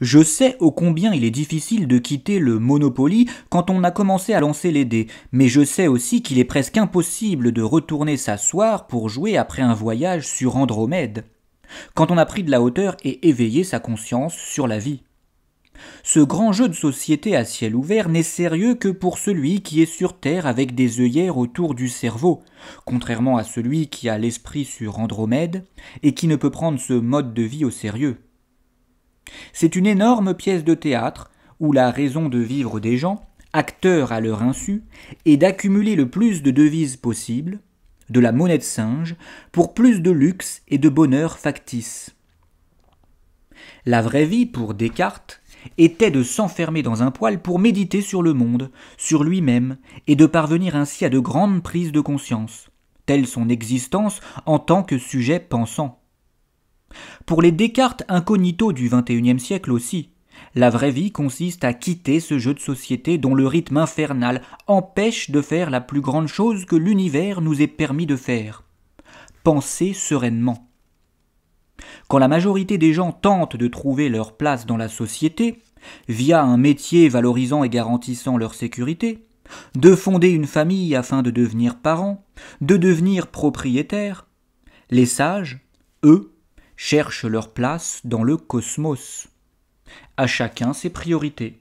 Je sais ô combien il est difficile de quitter le Monopoly quand on a commencé à lancer les dés, mais je sais aussi qu'il est presque impossible de retourner s'asseoir pour jouer après un voyage sur Andromède, quand on a pris de la hauteur et éveillé sa conscience sur la vie. Ce grand jeu de société à ciel ouvert n'est sérieux que pour celui qui est sur Terre avec des œillères autour du cerveau, contrairement à celui qui a l'esprit sur Andromède et qui ne peut prendre ce mode de vie au sérieux. C'est une énorme pièce de théâtre où la raison de vivre des gens, acteurs à leur insu, est d'accumuler le plus de devises possible, de la monnaie de singe, pour plus de luxe et de bonheur factice. La vraie vie, pour Descartes, était de s'enfermer dans un poêle pour méditer sur le monde, sur lui-même, et de parvenir ainsi à de grandes prises de conscience, telle son existence en tant que sujet pensant. Pour les Descartes incognito du XXIe siècle aussi, la vraie vie consiste à quitter ce jeu de société dont le rythme infernal empêche de faire la plus grande chose que l'univers nous ait permis de faire, penser sereinement. Quand la majorité des gens tentent de trouver leur place dans la société, via un métier valorisant et garantissant leur sécurité, de fonder une famille afin de devenir parents, de devenir propriétaires, les sages, eux, cherchent leur place dans le cosmos. À chacun ses priorités.